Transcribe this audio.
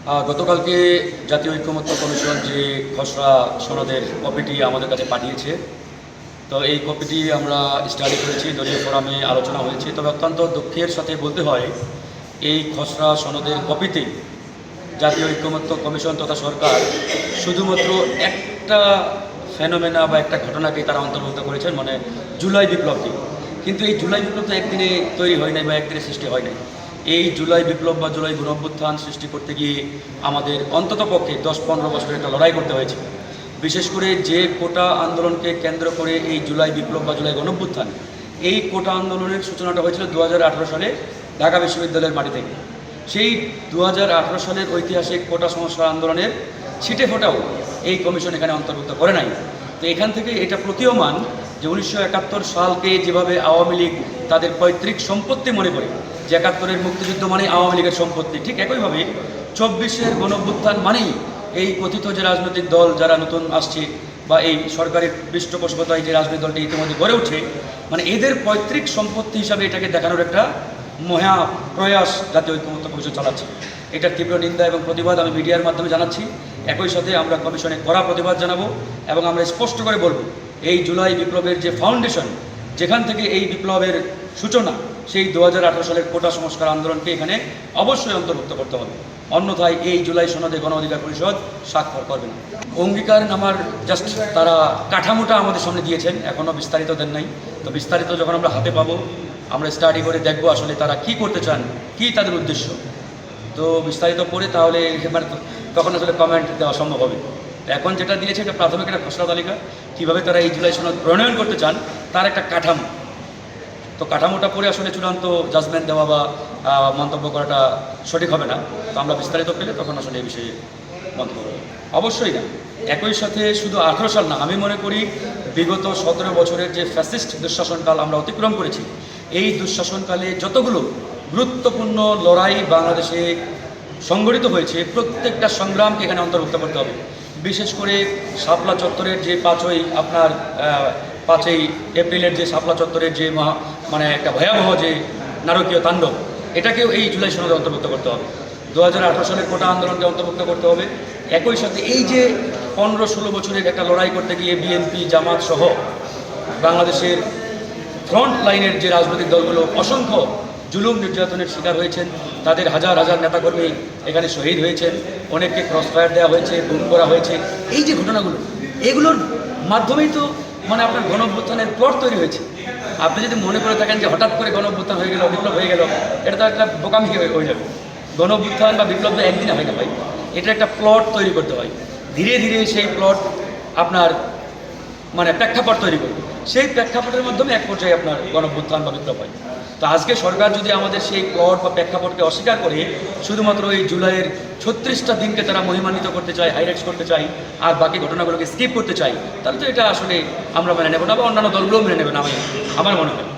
গতকালকে জাতীয় ঐক্যমত্য কমিশন যে খসড়া সনদের কপিটি আমাদের কাছে পাঠিয়েছে, তো এই কপিটি আমরা স্টাডি করেছি, দলীয় ফোরামে আলোচনা হয়েছে। তবে অত্যন্ত দুঃখের সাথে বলতে হয়, এই খসড়া সনদের কপিতে জাতীয় ঐক্যমত্য কমিশন তথা সরকার শুধুমাত্র একটা ফেনোমেনা বা একটা ঘটনাকে তারা অন্তর্ভুক্ত করেছেন, মানে জুলাই বিপ্লবকে। কিন্তু এই জুলাই বিপ্লব তো একদিনে তৈরি হয় নাই বা একদিনে সৃষ্টি হয় নাই। এই জুলাই বিপ্লব বা জুলাই গণঅভ্যুত্থান সৃষ্টি করতে গিয়ে আমাদের অন্ততপক্ষে 10-15 বছরের একটা লড়াই করতে হয়েছে। বিশেষ করে যে কোটা আন্দোলনকে কেন্দ্র করে এই জুলাই বিপ্লব বা জুলাই গণঅভ্যুত্থান, এই কোটা আন্দোলনের সূচনাটা হয়েছিল 2018 সালে ঢাকা বিশ্ববিদ্যালয়ের মাটি থেকে। সেই 2018 সালের ঐতিহাসিক কোটা সংস্কার আন্দোলনের ছিটে ফোটাও এই কমিশন এখানে অন্তর্ভুক্ত করে নাই। তো এখান থেকে এটা প্রতীয়মান যে 1971 সালকে যেভাবে আওয়ামী লীগ তাদের পৈতৃক সম্পত্তি মনে করে, যে 71-এর মুক্তিযুদ্ধ মানেই আওয়ামী লীগের সম্পত্তি, ঠিক একইভাবে 24-এর গণঅভ্যুত্থান মানেই এই কথিত যে রাজনৈতিক দল যারা নতুন আসছে বা এই সরকারের পৃষ্ঠপোষকতায় যে রাজনৈতিক দলটি ইতিমধ্যে গড়ে উঠছে, মানে এদের পৈতৃক সম্পত্তি হিসাবে এটাকে দেখানোর একটা মহা প্রয়াস জাতীয় ঐক্যমত্য কমিশন চালাচ্ছে। এটার তীব্র নিন্দা এবং প্রতিবাদ আমি মিডিয়ার মাধ্যমে জানাচ্ছি। একই সাথে আমরা কমিশনে কড়া প্রতিবাদ জানাবো এবং আমরা স্পষ্ট করে বলব, এই জুলাই বিপ্লবের যে ফাউন্ডেশন, যেখান থেকে এই বিপ্লবের সূচনা, সেই 2018 সালের কোটা সংস্কার আন্দোলনকে এখানে অবশ্যই অন্তর্ভুক্ত করতে হবে। অন্যথায় এই জুলাই সনদে গণ অধিকার পরিষদ স্বাক্ষর করবে না। অঙ্গীকার নামার জাস্ট তারা কাঠামোটা আমাদের সামনে দিয়েছেন, এখনও বিস্তারিত দেন নাই। তো বিস্তারিত যখন আমরা হাতে পাবো, আমরা স্টাডি করে দেখবো আসলে তারা কি করতে চান, কি তাদের উদ্দেশ্য। তো বিস্তারিত পড়ে তাহলে এবারে তখন আসলে কমেন্ট দেওয়া সম্ভব হবে। এখন যেটা দিয়েছে এটা প্রাথমিক একটা খসড়া তালিকা, কীভাবে তারা এই জুলাই সনদ প্রণয়ন করতে চান তার একটা কাঠামো। তো কাঠামোটা পড়ে আসলে চূড়ান্ত জাজমেন্ট দেওয়া বা মন্তব্য করাটা সঠিক হবে না। তো আমরা বিস্তারিত পেলে তখন আসলে এই বিষয়ে মন্তব্য করব। অবশ্যই না। একই সাথে শুধু 18 সাল না, আমি মনে করি বিগত 17 বছরের যে ফ্যাসিস্ট দুঃশাসনকাল আমরা অতিক্রম করেছি, এই দুঃশাসনকালে যতগুলো গুরুত্বপূর্ণ লড়াই বাংলাদেশে সংগঠিত হয়েছে, প্রত্যেকটা সংগ্রামকে এখানে অন্তর্ভুক্ত করতে হবে। বিশেষ করে শাপলা চত্বরের যে 5ই এপ্রিলের যে শাপলা চত্বরের যে মানে একটা ভয়াবহ যে নারকীয় তাণ্ডব, এটাকেও এই জুলাই সনদে অন্তর্ভুক্ত করতে হবে। 2018 সালের কোটা আন্দোলনকে অন্তর্ভুক্ত করতে হবে। একই সাথে এই যে 15-16 বছরের একটা লড়াই করতে গিয়ে বিএনপি, জামাত সহ বাংলাদেশের ফ্রন্ট লাইনের যে রাজনৈতিক দলগুলো অসংখ্য জুলুম নির্যাতনের শিকার হয়েছেন, তাদের হাজার হাজার নেতাকর্মী এখানে শহীদ হয়েছেন, অনেককে ক্রসফায়ার দেওয়া হয়েছে, গুম করা হয়েছে। এই যে ঘটনাগুলো, এগুলোর মাধ্যমেই তো মানে আপনার গণঅভ্যুত্থানের প্লট তৈরি হয়েছে। আপনি যদি মনে করে থাকেন যে হঠাৎ করে গণঅভ্যুত্থান হয়ে গেল, বিপ্লব হয়ে গেল, এটা তো একটা বোকামি হয়ে যাবে। গণঅভ্যুত্থান বা বিপ্লব তো একদিনে হয় না ভাই, এটা একটা প্লট তৈরি করতে হয়। ধীরে ধীরে সেই প্লট আপনার মানে প্রেক্ষাপট তৈরি করবে, সেই প্রেক্ষাপটের মাধ্যমে এক পর্যায়ে আপনার গণঅভ্যুত্থান বা বিপ্লব হয়। তো আজকে সরকার যদি আমাদের সেই প্লট বা প্রেক্ষাপটকে অস্বীকার করে শুধুমাত্র এই জুলাইয়ের 36টা দিনকে তারা মহিমান্বিত করতে চায়, হাইলাইটস করতে চায়, আর বাকি ঘটনাগুলোকে স্কিপ করতে চায়, তাহলে তো এটা আসলে আমরা মেনে নেব না বা অন্যান্য দলগুলোও মেনে নেবে না, আমার মনে হয়।